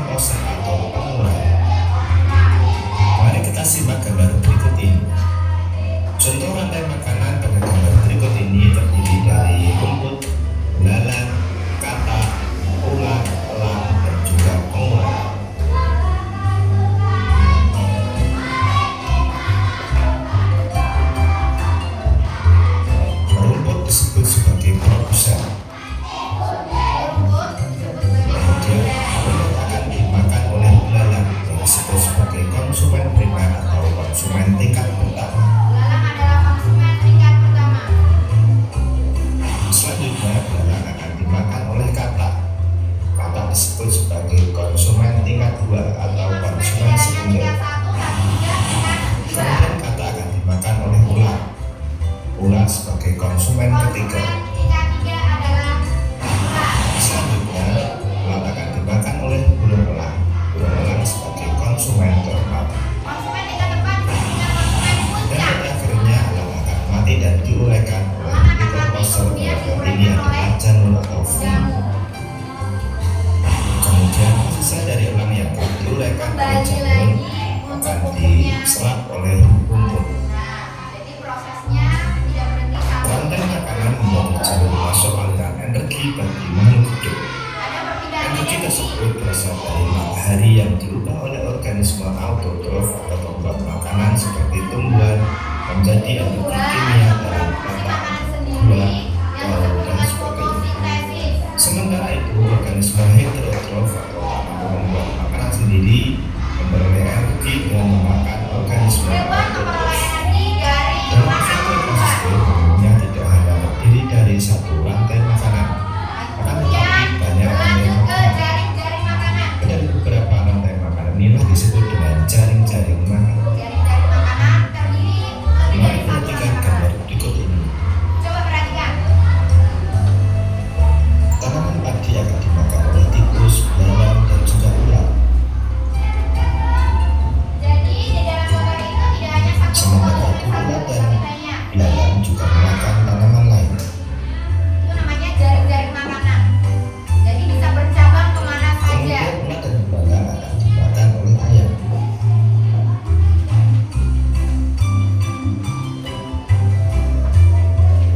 decomposer atau pengurai. Mari kita simak gambar berikut ini. Contoh rantai makanan pada gambar berikut ini terdiri dari rumput, belalang, katak, ulat, elang, dan juga pengurai. Rumput disebut sebagai produsen. Kemudian rumput akan dimakan oleh belalang yang disebut sebagai konsumen primer atau konsumen tingkat pertama. Selanjutnya belalang akan dimakan oleh katak. Katak disebut sebagai konsumen tingkat 2 atau konsumen sekunder. Kemudian katak akan dimakan oleh ulat. Ulat sebagai konsumen ketiga. Selanjutnya ulat akan dimakan oleh burung elang. Burung elang sebagai konsumen keempat. Dan pada akhirnya elang akan mati dan diuraikan oleh decomposer. Ini adalah jalur atau fungsi. Kemudian sisa dari elang yang telah diuraikan oleh jalur akan diserap oleh rumput. Rantai makanan membantu jalur masuk aliran energi bagi makhluk hidup. Energi tersebut berasal dari matahari yang diubah oleh organisme autotrof atau pembuat makanan seperti tumbuhan menjadi energi kimia dalam bentuk buah, daun, dan sebagainya. Sementara itu, organisme heterotrof atau tanaman membuat makanan sendiri memperoleh energi dengan memakan organisme autotrof. Dalam suatu ekosistem umumnya tidak hanya terdiri dari satu rantai makanan, akan tetapi banyak rantai makanan. Dan beberapa rantai makanan inilah disebut dengan jaring-jaring makanan. Mari perhatikan gambar berikut ini. Tanaman padi akan dimakan oleh tikus, belalang, dan juga ulat. Sementara itu ulat dan belalang juga memakan tanaman lain. Kemudian ulat dan belalang akan dimakan oleh ayam.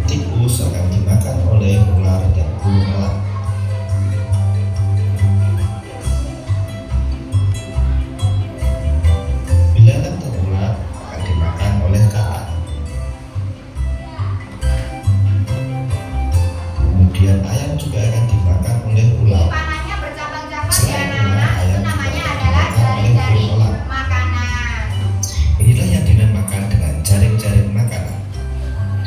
Tikus akan dimakan oleh ular dan burung elang. Belalang dan ulat akan dimakan oleh katak. Kemudian ayam juga akan dimakan oleh ulat. Selain ulat, ayam juga akan dimakan oleh burung elang. Inilah yang dinamakan dengan jaring-jaring makanan.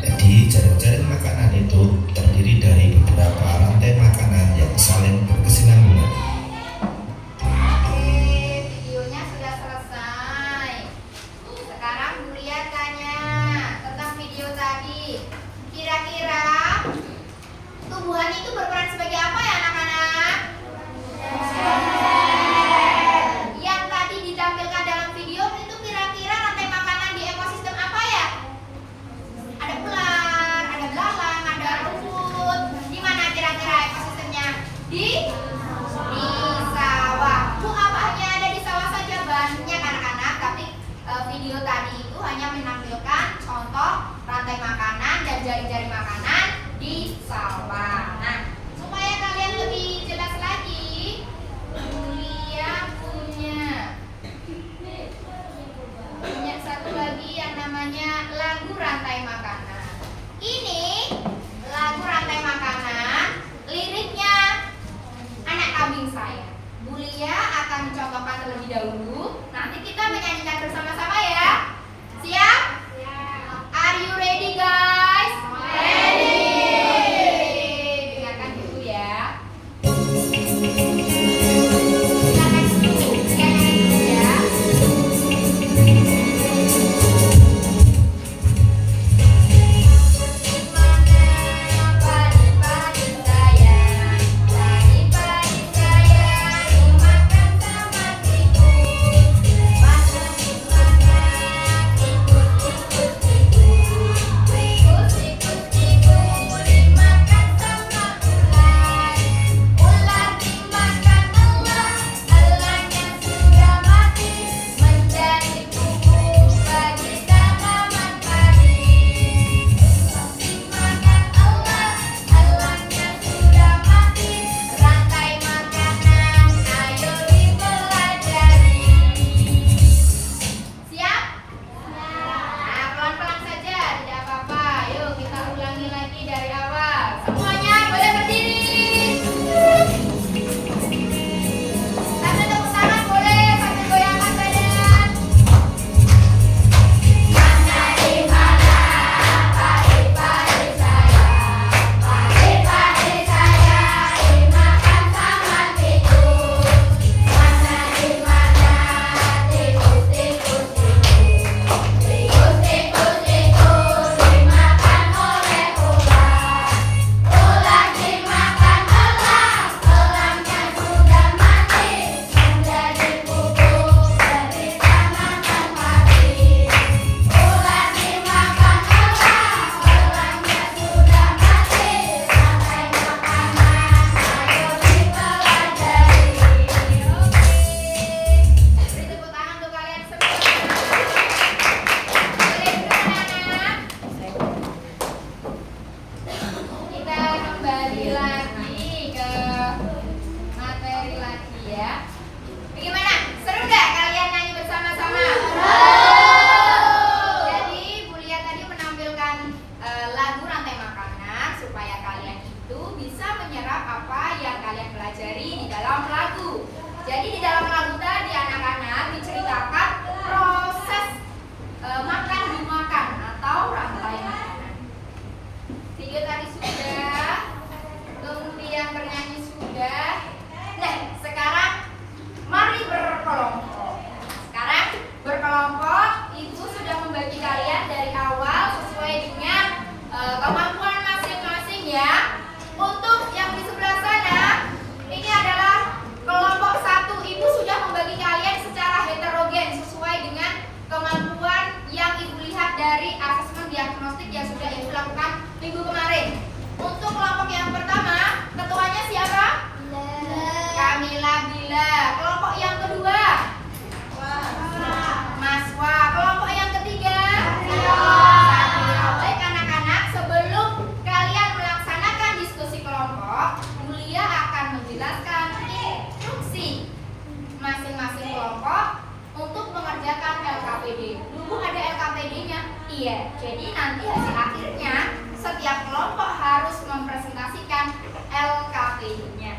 Jadi jaring-jaring makanan itu terdiri dari beberapa rantai makanan yang saling berkesinambungan. Videonya sudah selesai. Sekarang Julia tanya tentang video tadi. Kira-kira tumbuhan itu berperan sebagai apa ya anak-anak? Yang tadi ditampilkan dalam video itu kira-kira rantai makanan di ekosistem apa ya? Ada ular, ada belalang, ada rumput. Di mana kira-kira ekosistemnya? Di sawah. Bu, apa hanya ada di sawah saja? Banyak anak-anak, tapi video tadi itu hanya menampilkan contoh rantai makanan dan jaring-jaring makanan di sawah. Nah, supaya kalian lebih jelas lagi, Julia punya satu lagi yang namanya lagu rantai makanan. Ini lagu rantai makanan, liriknya anak kambing saya. Julia akan mencontohkan terlebih dahulu. Nanti kita menyanyikan bersama-sama ya. Siap? Are you ready guys? Ready. Dengarkan dulu ya. Silakan dulu. Silakan dulu ya. Ular dimakan Jadi di dalam lagu tadi anak-anak diceritakan proses makan dimakan atau rantai makanan. Video tadi sudah, kemudian bernyanyi sudah. Nah, sekarang mari berkelompok. Sekarang berkelompok, ibu sudah membagi kalian dari awal sesuai dengan kemampuan masing-masing ya. Untuk yang di sebelah sana, ini adalah kelompok 1. Ibu sudah membagi kalian secara heterogen sesuai dengan kemampuan yang ibu lihat dari asesmen diagnostik yang sudah ibu lakukan minggu kemarin. Untuk kelompok yang pertama, ketuanya siapa? Kamila Bila. Kelompok yang kedua? Maswa. Kelompok yang ketiga? Baik anak-anak, sebelum kalian melaksanakan diskusi kelompok, Mulia akan menjelaskan instruksi masing-masing kelompok untuk mengerjakan LKPD. Dulu ada LKPD-nya? Iya. Jadi nanti hasil akhirnya setiap kelompok harus mempresentasikan LKPD-nya.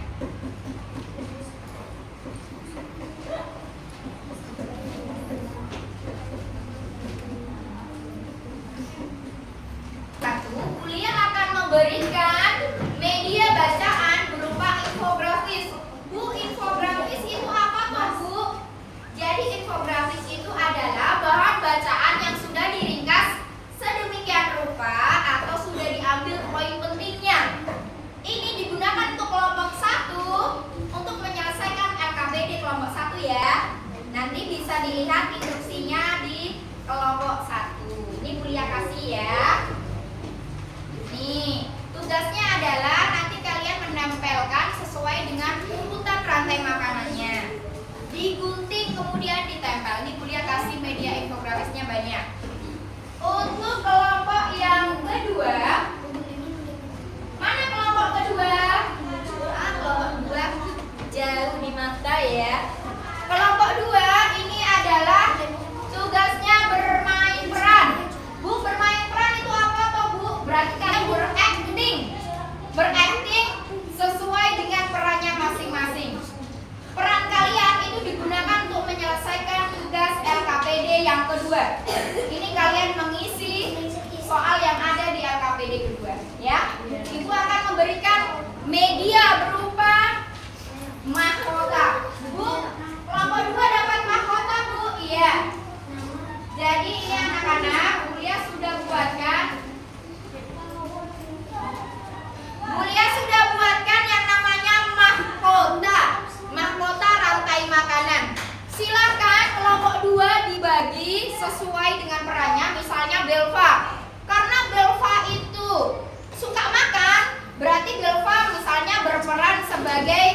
Kuliah akan memberikan media bacaan berupa infografis. Bu, infografis itu apa toh, Bu? Jadi infografis itu adalah bahan bacaan yang sudah diringkas sedemikian rupa atau sudah diambil poin pentingnya. Ini digunakan untuk kelompok 1 untuk menyelesaikan LKPD kelompok 1 ya. Nanti bisa dilihat instruksinya di kelompok 1. Ini Kuliah kasih ya. Nih, tugasnya adalah nanti kalian menempelkan sesuai dengan urutan rantai makanannya. Digunting kemudian ditempel. Ini Kuliah kasih media infografisnya banyak. Untuk kelompok yang kedua, mana kelompok kedua? Kelompok 2 jauh di mata ya. Kelompok 2 ini adalah tugasnya bermain peran. Bu, bermain peran itu apa toh, Bu? Berarti kalian berakting sesuai dengan perannya masing-masing. Peran kalian itu digunakan untuk menyelesaikan tugas LKPD yang kedua. Ini kalian mengisi soal yang ada di LKPD kedua ya. Ibu akan memberikan media berupa mahkota. Bu, kelompok 2 dapat mahkota, Bu? Iya. Jadi ini anak-anak, Kuliah sudah buatkan yang namanya mahkota. Mahkota rantai makanan. Silakan kelompok 2 dibagi sesuai dengan perannya. Misalnya Belva. Karena Belva itu suka makan, berarti Belva misalnya berperan sebagai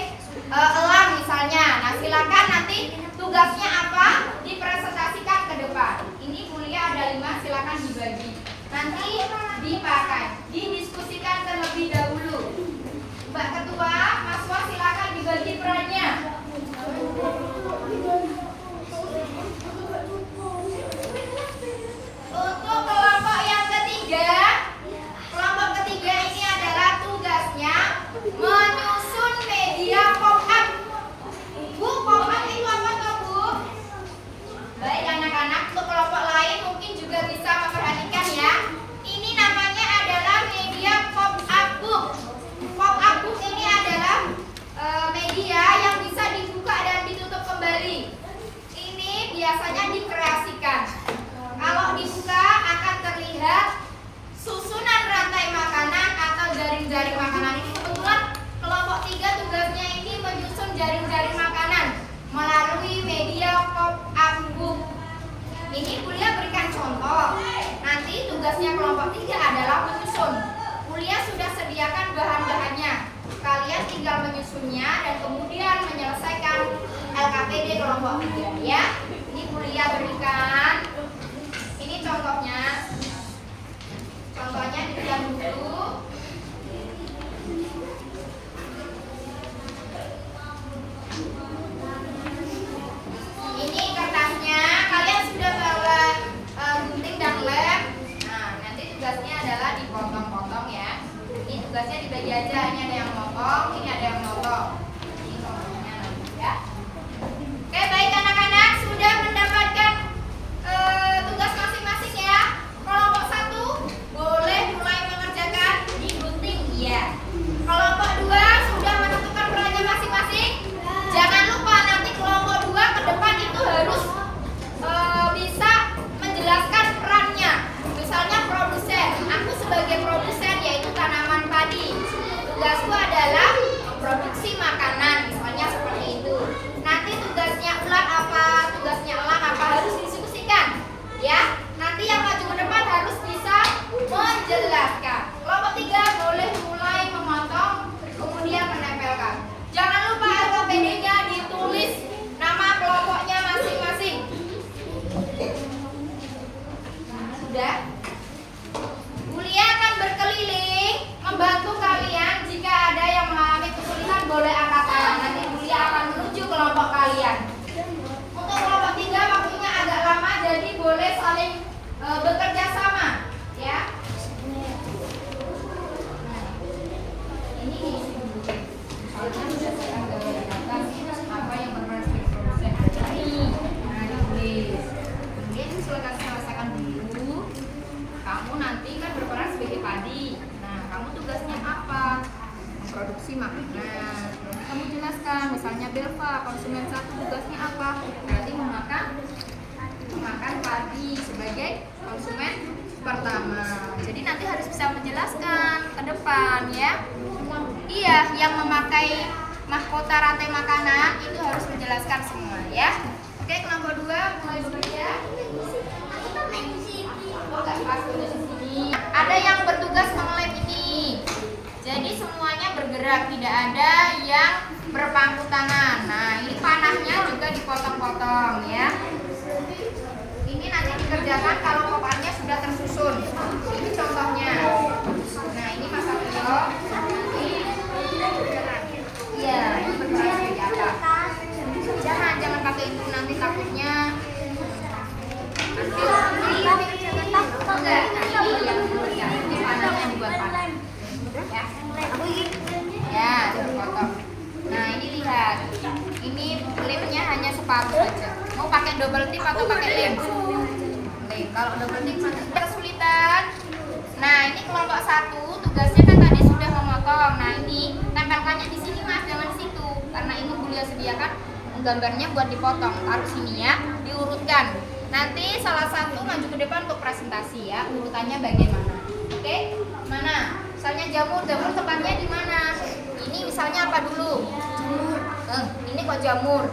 elang misalnya. Nah, silakan nanti tugasnya apa? Dipresentasikan ke depan. Ini Kuliah ada 5, silakan dibagi. Nanti dipakai, didiskusikan terlebih dahulu. Mbak Ketua, Maswa silakan dibagi perannya. Untuk kelompok yang ketiga, kelompok ketiga ini adalah tugasnya menyusun media pop-up. Bu, pop-up itu apa toh, Bu? Baik anak-anak, untuk kelompok lain mungkin juga bisa memperhatikan ya. Ini namanya adalah media pop-up book. Pop-up book ini adalah media yang bisa dibuka dan ditutup kembali. Ini biasanya dikreasikan. Kalau dibuka akan terlihat susunan rantai makanan atau jaring-jaring makanan. Ini kebetulan kelompok 3 tugasnya ini menyusun jaring-jaring makanan melalui media pop-up book. Ini Kuliah berikan contoh. Nanti tugasnya kelompok 3 adalah menyusun. Kuliah sudah sediakan bahan-bahannya. Kalian tinggal menyusunnya dan kemudian menyelesaikan LKPD kelompok 3 ya. Ini Kuliah berikan. Ini contohnya. Contohnya dilihat dulu. Ini kertasnya. Kalian sudah bawa gunting dan lem. Nah, nanti tugasnya adalah dipotong-potong ya. Ini tugasnya dibagi aja. Ini ada yang motong, ini ada yang motong. Ini contohnya nanti ya. misalnya Belva, konsumen 1 tugasnya apa? Berarti memakan padi sebagai konsumen pertama. Jadi nanti harus bisa menjelaskan ke depan ya. Iya, yang memakai mahkota rantai makanan itu harus menjelaskan semua ya. Oke, kelompok 2 mulai bekerja. Ada yang bertugas mengelem ini. Jadi semuanya bergerak, tidak ada yang berpangku tangan. Nah, ini panahnya juga dipotong-potong ya. Ini nanti dikerjakan kalau koparnya sudah tersusun. Ini contohnya. Nah, ini Mas Satrio. Iya, ini bergerak seperti apa? Jangan pakai itu, nanti takutnya enggak. Nah, ini yang bekerja. Ini panahnya dibuat panah. Ya, dipotong. Nah, ini lihat. Ini lemnya hanya separuh saja. Mau pakai double tip atau pakai lem? Lem. Kalau double tip kesulitan. Nah, ini kelompok 1 tugasnya kan tadi sudah memotong. Nah, ini tempelkannya di sini Mas, jangan di situ. Karena ini Bulia sediakan gambarnya buat dipotong. Taruh sini ya, diurutkan. Nanti salah satu maju ke depan untuk presentasi ya. Urutannya bagaimana? Oke? Mana? Misalnya jamur tempatnya di mana? Ini misalnya apa dulu? Jamur. Ini kok jamur.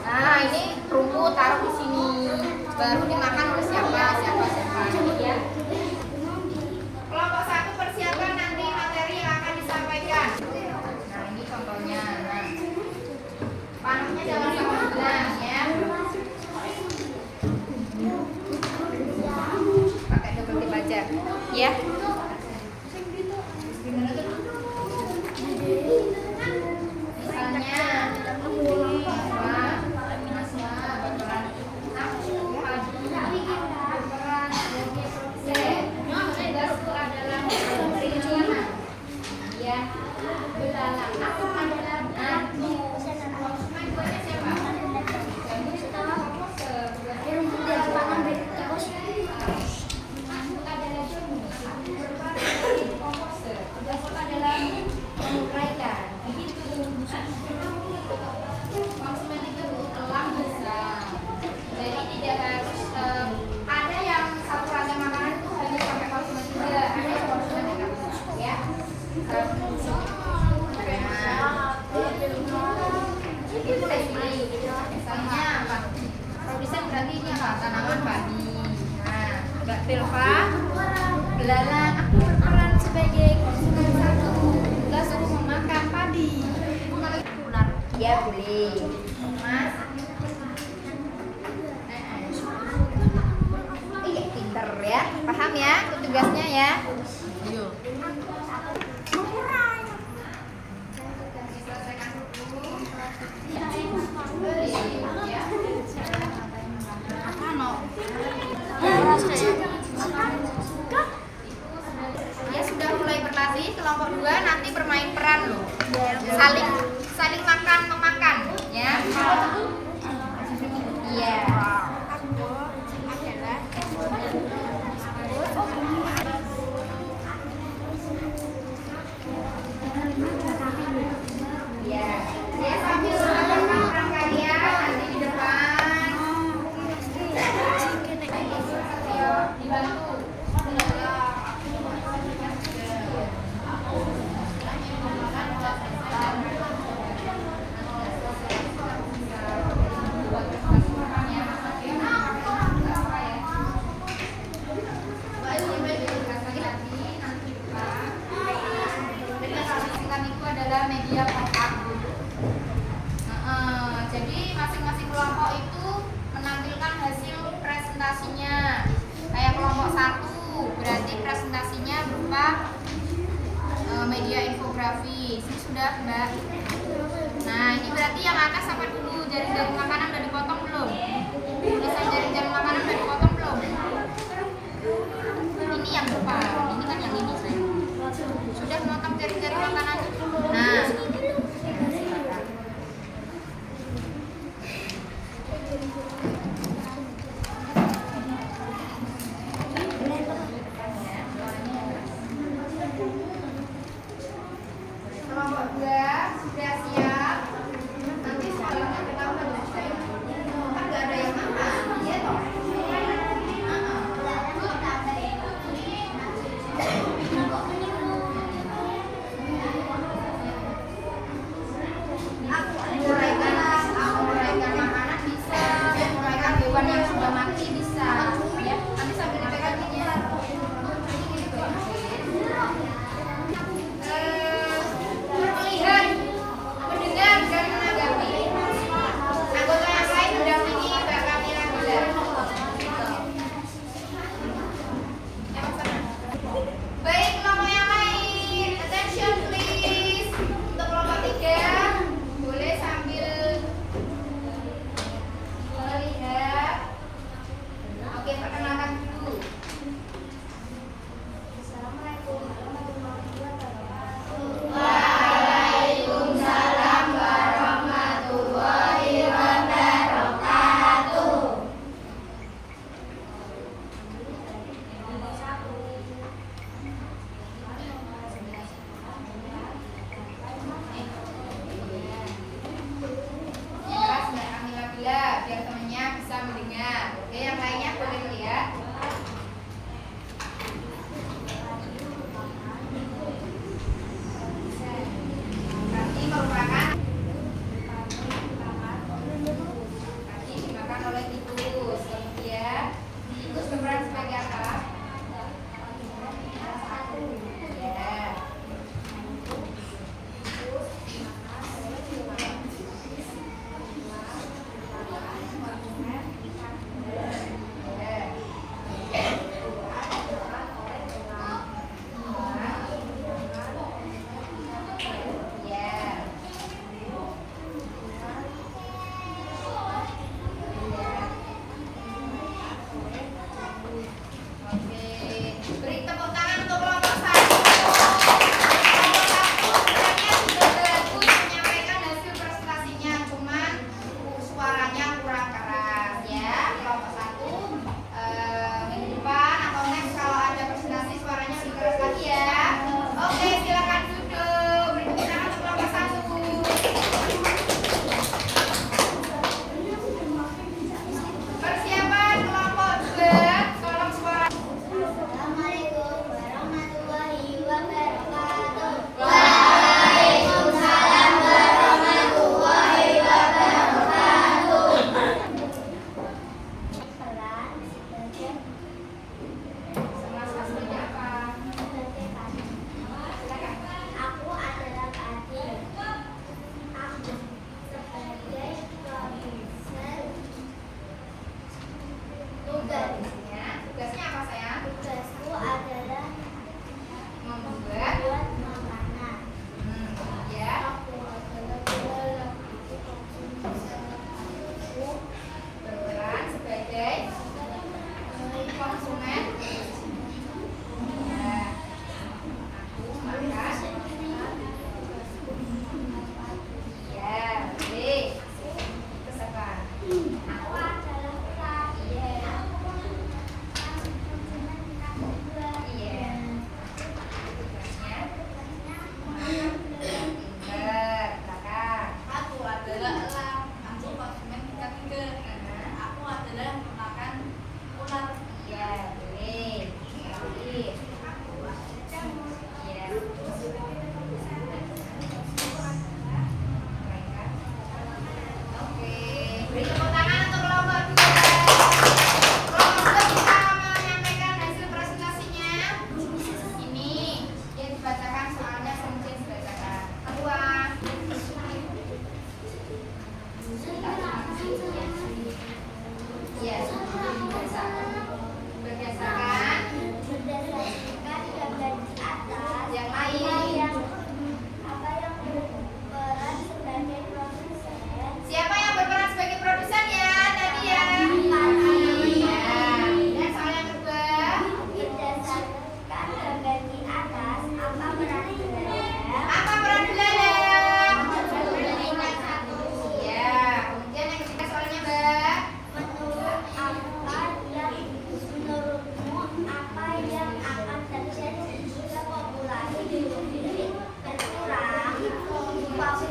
Nah, ini rumput taruh di sini. Baru dimakan oleh siapa? Ya. Kelompok 1 persiapan nanti materi yang akan disampaikan. Nah, ini contohnya. Nah, panahnya jangan sampai hilang ya. Pakai double tip aja. Ya. Belva, belalang, aku berperan sebagai konsumen 1. Tugas untuk memakan padi. Ya boleh, Mas. Iya pinter ya, paham ya tugasnya ya. Iya. Ya sudah mulai berlatih. Kelompok 2 nanti bermain peran loh. Saling makan memakan ya. Iya. Ya. Saya sambil melakukan peran kalian nanti di depan. Dibantu. Media kontak. Jadi masing-masing kelompok itu menampilkan hasil presentasinya. Kayak kelompok 1 berarti presentasinya berupa media infografis. Ini sudah Mbak. Nah, ini berarti yang atas apa dulu? Jaring-jaring makanan udah dipotong belum? Tulisan jaring-jaring makanan udah dipotong belum? Ini yang depan. Ini kan yang ini saya. Sudah memotong jaring-jaring makanan. Nah, kelompok 2 sudah lainnya boleh melihat. Roti merupakan roti dimakan oleh tikus. Kemudian tikus berperan sebagai apa? Ya. Beri tepuk tangan untuk kelompok 1. Kelompok 1 sebenarnya sudah bagus menyampaikan hasil presentasinya, cuman suaranya kurang keras ya. Kelompok 1 minggu depan atau next kalau ada presentasi suaranya lebih keras lagi ya. Oke, silakan duduk. Beri tepuk tangan untuk kelompok 1. Persiapan kelompok 2. Tolong suara. Assalamualaikum warahmatullahi wabarakatuh. Waalaikumsalam warahmatullahi wabarakatuh. Peran sebagai Sama-sama sebagai apa? Silakan. Aku adalah Kadi. Aku sebagai produser. Tugasnya apa sayang? Tugasku adalah Membuat. buat makanan. Ya. Aku adalah pelaku konsumen. Aku Berperan sebagai konsumen. Ya. Aku makan. Ya, baik. Terus apa? Aku adalah ular. Iya. Iya. Iya. Tugasnya pinter. Belakang. Aku adalah elang. Aku konsumen tingkat 3. Aku adalah makan ular. Iya, boleh. Lanjut. Iya. Mereka. Oke, beri tepuk tangan untuk kelompok 2. Kelompok 2 bisa menyampaikan hasil presentasinya. Ini yang dibacakan soalnya mungkin dibacakan. Kedua. Iya, berdasarkan Berdasarkan gambar di atas, yang lain. apa yang berperan sebagai produsen, Siapa yang berperan sebagai produsen ya tadi ya? Iya. Dan soal yang kedua. berdasarkan gambar di atas, apa peran beladang? Apa peran beladang? Iya. Kemudian yang ketiga soalnya Mbak. Menurutmu apa yang akan terjadi jika populasi burung berkurang? Populasi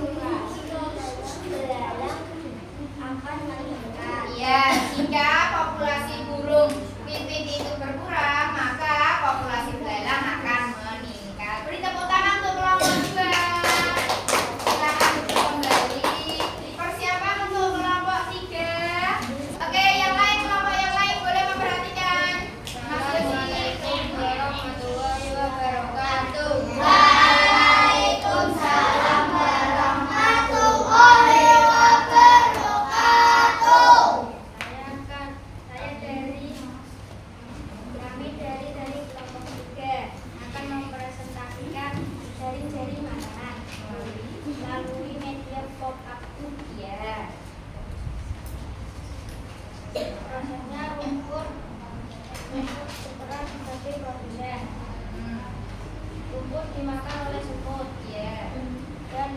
beladang akan meningkat. Iya, jika populasi burung pipit itu berkurang, maka populasi belalang akan meningkat. Beri tepuk tangan untuk kelompok 2. Silakan duduk kembali. Persiapan untuk kelompok 3. Oke, yang lain kelompok yang lain boleh memperhatikan. Assalamualaikum warahmatullahi wabarakatuh. Waalaikumsalam warahmatullahi wabarakatuh. Kami dari kelompok 3 akan mempresentasikan jari-jari makanan melalui media pop-up. Ya. Prosesnya lumpur berperan sebagai produsen. Lumpur dimakan oleh semut, Ya. dan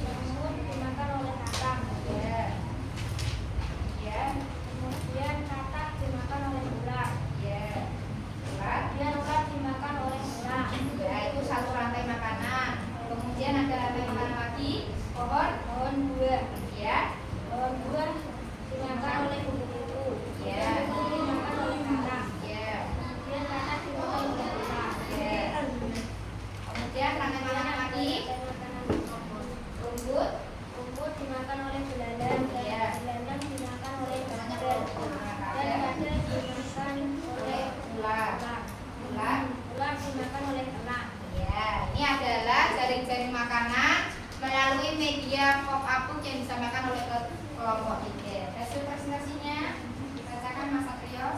semut dimakan oleh kakak. Ya. Ya. Kemudian katak dimakan oleh ular. Ya. Ular. Kemudian ular dimakan oleh elang. Ya, itu satu rantai makanan. Kemudian ada rantai makanan lagi, pohon buah. Ya. Pohon buah dimakan oleh kupu-kupu. Ya. pop-up book yang disampaikan oleh kelompok 3. Hasil presentasinya bacakan Mas Satrio.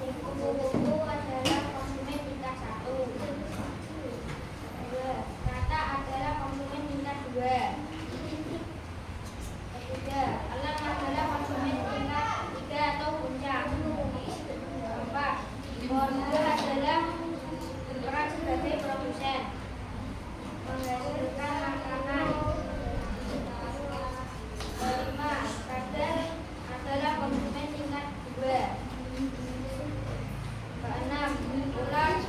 Buku-buku adalah konsumen tingkat 1. 2. Kata adalah konsumen tingkat 2. 3. Alam adalah konsumen tingkat 3 atau puncak. 4. Keluarga adalah berperan sebagai produsen, menghasilkan makanan. 5. Kadar adalah konsumen tingkat 2. 6. Ular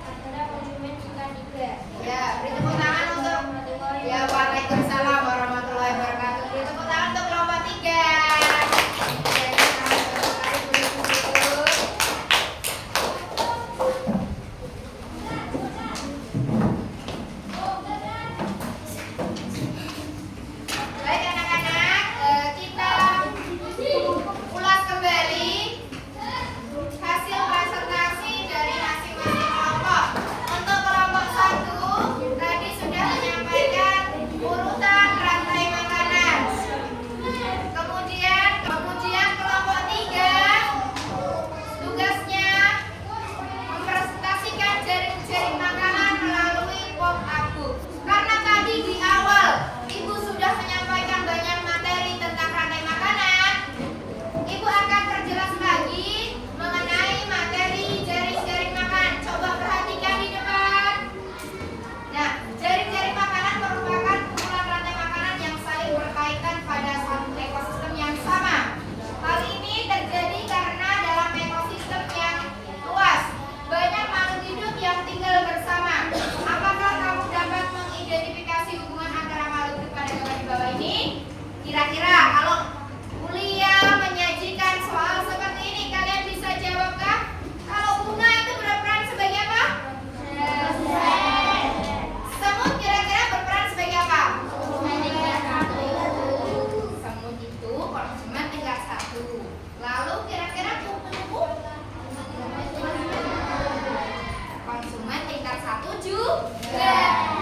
adalah konsumen tingkat 3. Ya, beri tepuk tangan untuk Waalaikumsalam warahmatullahi wabarakatuh. Beri tepuk tangan untuk kelompok 3. Baik anak-anak, kita ulas kembali hasil presentasi dari masing-masing kelompok. Untuk kelompok 1 tadi sudah menyampaikan urutan rantai makanan. Kemudian kelompok 3 tugasnya mempresentasikan jaring-jaring makanan melalui pop-up book. Karena tadi di awal Ibu sudah menyampaikan banyak materi tentang rantai makanan, Ibu akan perjelas lagi mengenai materi jaring-jaring makan. Coba perhatikan di depan. Nah, jaring-jaring makanan merupakan kumpulan rantai makanan yang saling berkaitan pada satu ekosistem yang sama. Hal ini terjadi karena dalam ekosistem yang luas, banyak makhluk hidup yang tinggal bersama. Apakah kamu dapat mengidentifikasi hubungan antara makhluk hidup pada gambar di bawah ini? Kira-kira kalau kuliah menyajikan soal seperti ini, kalian bisa jawabkah? Kalau bunga itu berperan sebagai apa? Semut kira-kira berperan sebagai apa? Semut itu konsumen tingkat 1. Lalu kira-kira kupu-kupu? Konsumen tingkat 1 juga.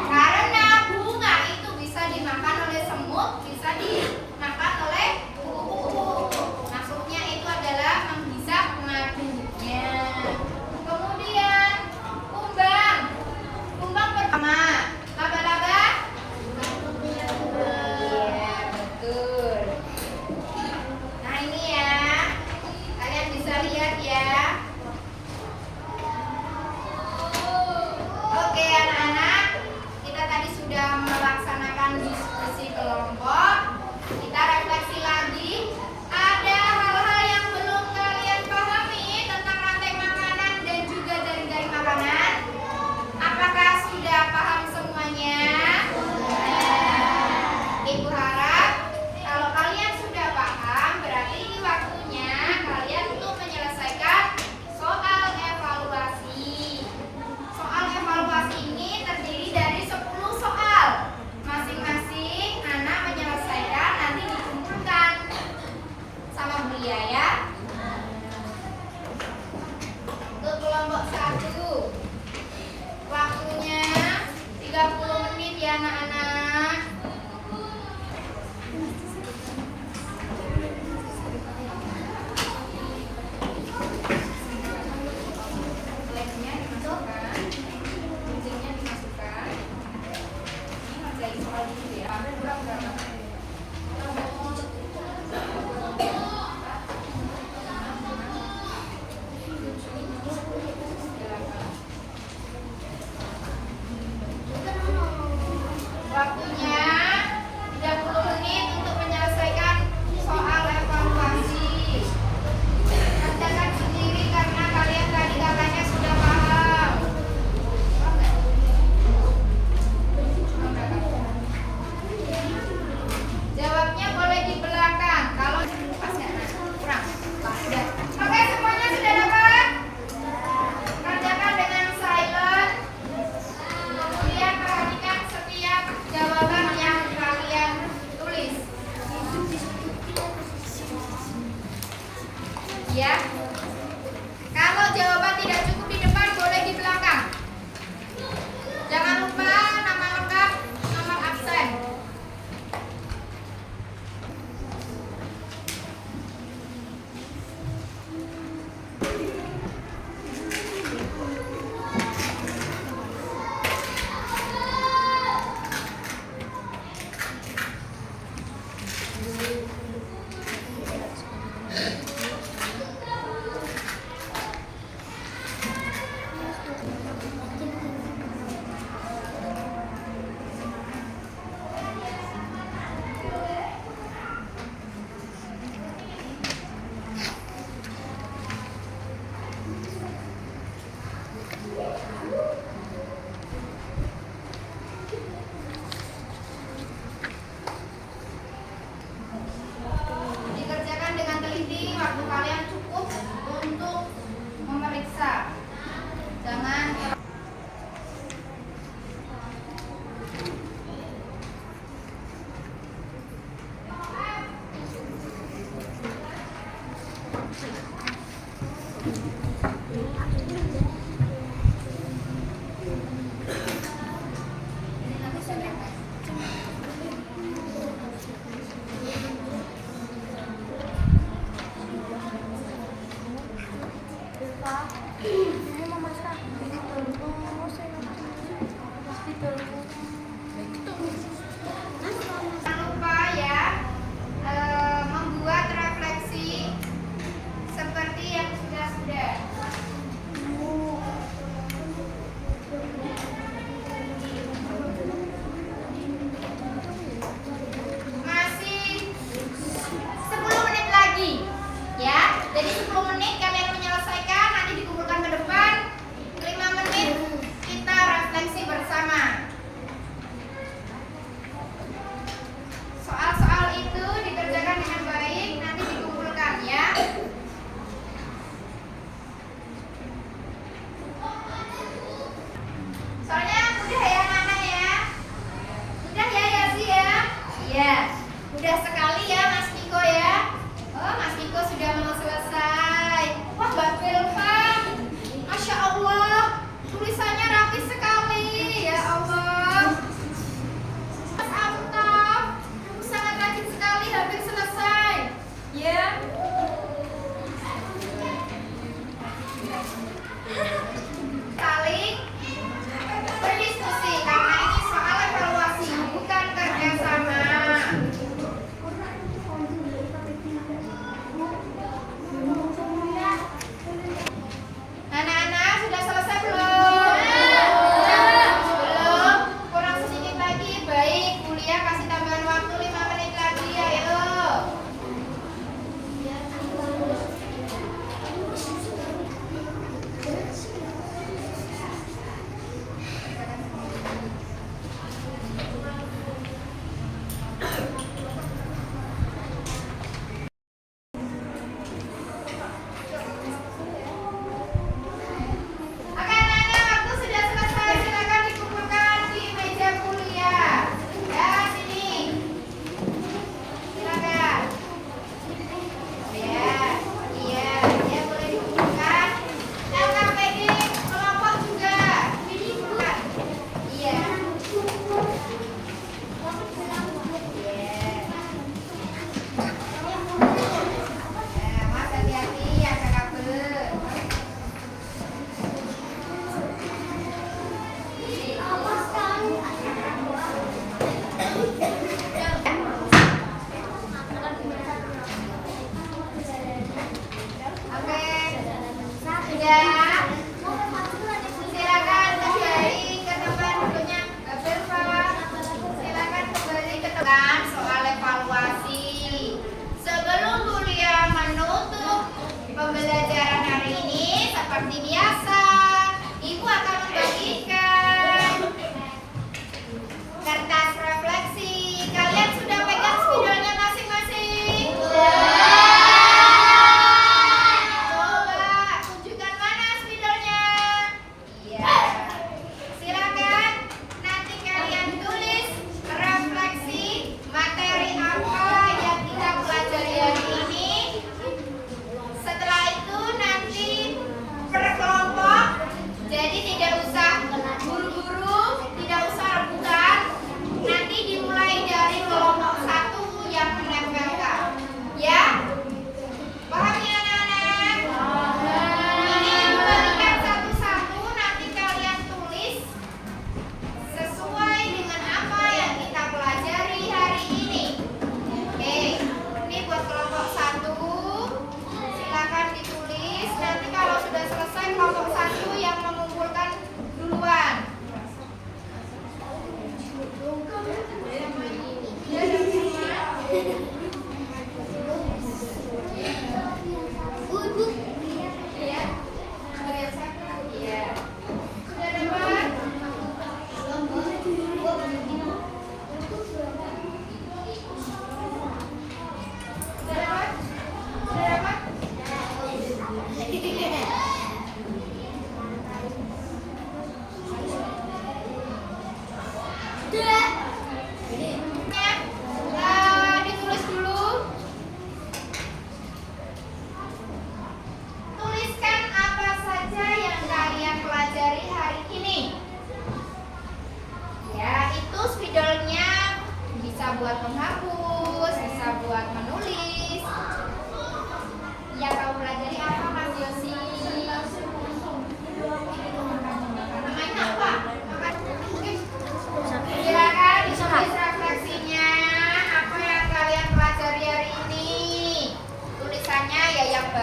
Karena bunga itu bisa dimakan oleh semut, bisa dimakan oleh kupu-kupu. Maksudnya itu adalah menghisap madunya. Kemudian kumbang pertama, laba-laba. Iya, betul. Nah ini ya, kalian bisa lihat ya. Oke anak-anak, kita tadi sudah melaksanakan diskusi kelompok. Kita refleksi lagi. Ada hal-hal yang belum kalian pahami tentang rantai makanan dan juga jaring-jaring makanan. Apakah sudah paham semuanya? Ibu harap kalau kalian sudah paham, berarti ini waktunya kalian untuk menyelesaikan soal evaluasi. Soal evaluasi ini terdiri dari 10 soal. Masing-masing anak menyelesaikan, nanti dikumpulkan sama Bulia ya. Untuk kelompok 1, waktunya 30 menit ya anak-anak. Slide-nya dimasukkan, kuncinya dimasukkan. Ini ngerjain soal dulu ya. Berapa? Waktu Ya. Kalau jawaban tidak cukup di depan, boleh di belakang. Jangan lupa nama lengkap, nomor absen. Dikerjakan dengan teliti, waktu kalian cukup untuk memeriksa. Jangan Ini mau masak. Oh, saya hospital. Jangan lupa ya, membuat refleksi seperti yang sudah-sudah. Masih 10 menit lagi ya. Jadi 10 menit kalian menyelesaikan, nanti dikumpulkan ke depan. 5 menit kita refleksi bersama. Soal-soal itu dikerjakan dengan baik, nanti dikumpulkan ya. Soalnya udah ya anak ya. Udah ya Yasi ya. Iya. Udah sekali ya Mas Niko ya. Oh Mas Niko sudah mau selesai. Wah Mbak Belva, Masya Allah, tulisannya rapi sekali. Ya Allah. Mas Amtaf, kamu sangat rajin sekali, hampir selesai. Ya. Saling berdiskusi karena ini soal evaluasi, bukan kerjasama. Anak-anak sudah selesai belum? Belum? Kurang sedikit lagi. Baik, kuliah kasih tambahan waktu 5 menit lagi. Ayo. Oke anak-anak, waktu sudah selesai. Silakan dikumpulkan di meja kuliah. Ya, sini. Silakan. Ya, iya, ya boleh dikumpulkan. LKPD kelompok juga. Dikumpulkan. Iya. Ya, Mas hati-hati ya kakak. Oke, sudah. Silakan kembali ke tempat duduknya. Mbak Belva, silakan kembali ke tempat soal evaluasi. Sebelum kuliah menutup pembelajaran hari ini, seperti biasa, Ibu akan membagikan kertas refleksi. Kalian sudah pegang spidolnya masing-masing? Coba tunjukkan mana spidolnya. Iya. Silakan nanti kalian tulis refleksi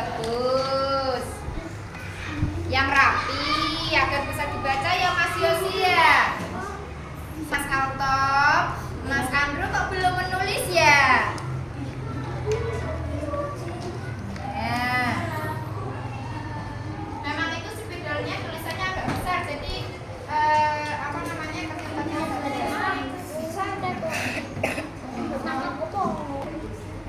bagus. Yang rapi agar bisa dibaca ya Mas Yosi ya. Mas Altop, Mas Andrew kok belum menulis ya? Ya. Memang itu spidolnya tulisannya agak besar, jadi apa namanya kesempatannya agak besar.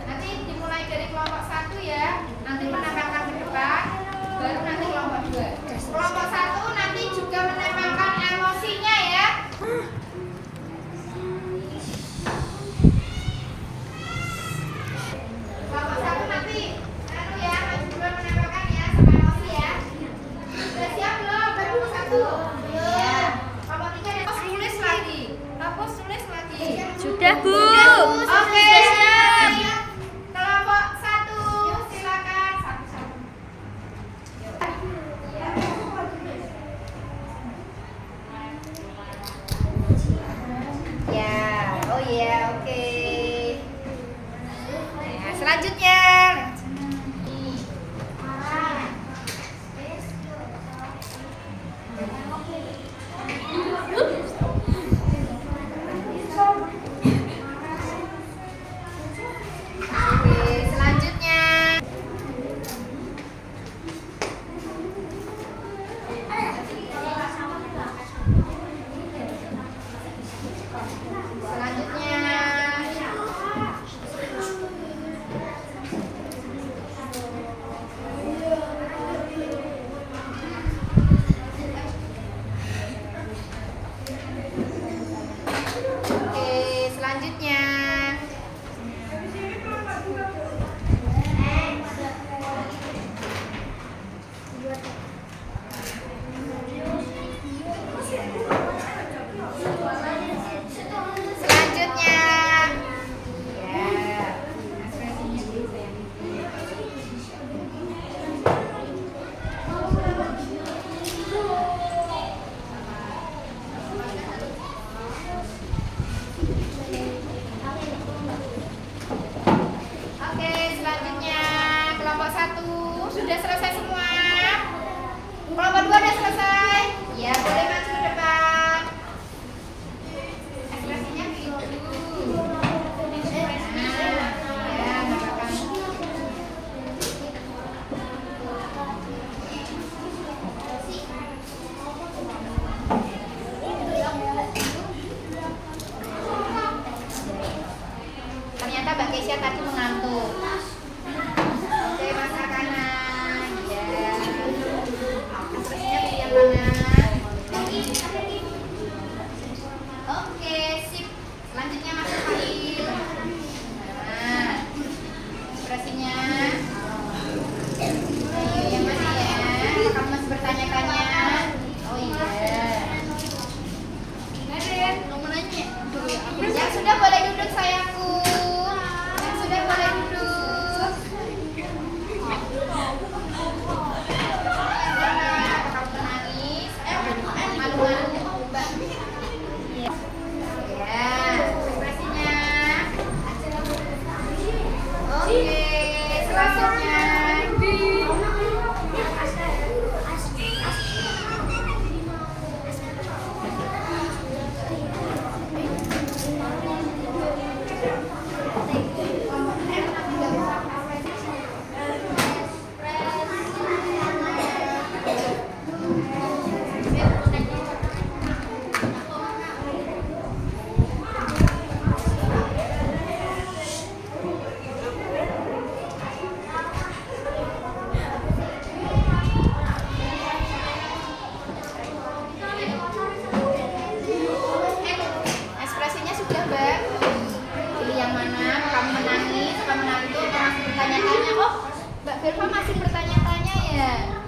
Nanti dimulai dari kelompok 1 ya. Nanti menempelkan ke depan, baru nanti kelompok 2. Kelompok 1 nanti juga menempelkan emosinya ya. Kelompok 1 nanti ya, juga menempelkan ya sama emosi ya. Sudah siap belum? Kelompok 1. Ya. Kelompok 3 dan tulis lagi. Hapus tulis lagi. Sudah, Bu. Oke. Kelompok 1 silakan satu-satu. Ya, oh ya, oke. Nah, selanjutnya. Oke, selanjutnya. Oke, selanjutnya. Selanjutnya. Ya. Oke, selanjutnya kelompok 1 sudah selesai semua. Kelompok 2 sudah selesai. Ya, boleh maju ke depan. Ekspresinya gitu. Nah, ya, nggak apa-apa. Ternyata Mbak Keisha tadi mengantuk. Oke, Mas Akana. Ya. Ekspresinya pilih yang mana? Oke, sip. Selanjutnya Mas Fahil. Nah, ekspresinya. Ayo, yang mana ya? Kamu masih bertanya-tanya? Oh iya. Mau menanya? Yang sudah boleh duduk sayangku. Yang sudah boleh duduk. Kamu menangis? Malu-malu. Ya, ekspresinya. Oke, selanjutnya. Ekspresinya sudah, Mbak. Pilih yang mana? Kamu menangis, kamu menantu, atau masih bertanya-tanya? Oh, Mbak Firma masih bertanya-tanya ya?